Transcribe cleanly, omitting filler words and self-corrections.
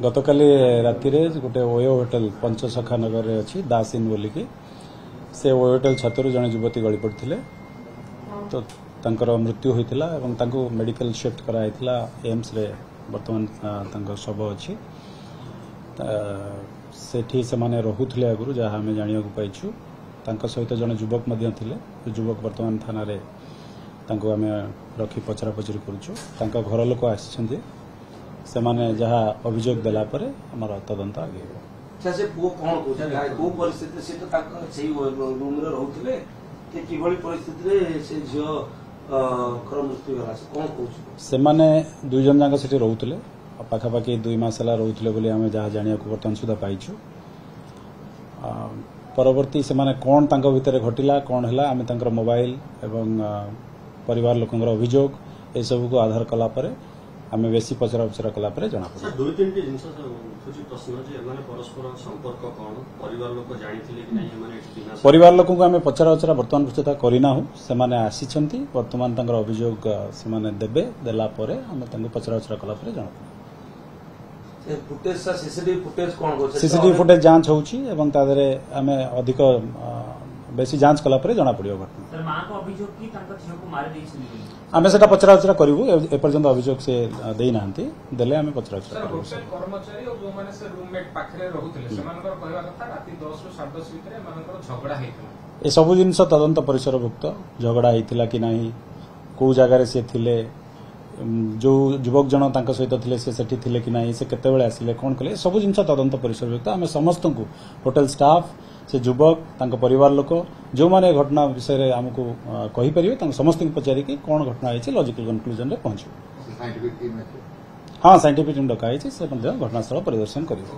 गतकाली राति गोटे OYO hotel Panchasakha नगर में अच्छी दासिन बोलिकी से ओयो होटेल छतरू जड़े युवती गली पड़ते तो तांकर मृत्यु होता और मेडिकल शिफ्ट कराइला एम्स रे बर्तमान शव अच्छी सेठी से माने रहुले आगु जहाँ आम जाना पाइछु सहित जड़े युवक युवक बर्तमान थाना रे आम रखी पचरा पचरी करुँ घर लोक आसी से माने जहाँ अभियोग देला परे हमर तदंत आगे अच्छा से पुओ कोन को परिस्थिति से तो सेही रूम रे रहउतले कि किभली परिस्थिति रे से झियो खर मृत्यु होला से कोन कहू से माने दुई जन जाक सेठी रहउतले पाखापाखि 2 मास हला रहउतले बोली हमें जहाँ जानिया को बर्तमान सुधा पाइछु परवर्ती से माने कोन तांको भितरे घटिला कोन हला हमें तांकर मोबाइल एवं परिवार लोकंगर अभियोग ए सब को आधार कला परे आम बेसी पचरा उचरा कला जना पड़े दुई तीन जिन प्रश्न परस्पर संपर्क कौन परिवार लोक आम पचरा उचरा बर्तमान सुधा करना से आसी बर्तमान अभियोग से देवे देला आम पचरा उचरा कला जना पड़े सीसीटीवी फुटेज जांच होउची एवं तादरे आम अधिक बेसी जांच कला जना पड़ो घटना आम से पचरा उचरा करूँ एपर्यंत अभियोग से देना देले आम पचरा उचरा ए सब जिन तदंत परिसरभुक्त झगड़ा होता कि नहीं कौ जगार सी थिले जो युवक जन सहित थिले से सेठी थिले कि नहीं से केते बेले आसिले कोन कले सब जिन तदंत परिसरभुक्त आम समस्त होटेल स्टाफ से युवक परिवार लोक जो माने घटना विषय आमको कहि परिबे समस्त पचारिकी कौन घटना होइछि लॉजिकल कंक्लूजन रे पहुंचू हाँ साइंटिफिक टीम डका होइछि से घटनास्थल परिदर्शन करिबो।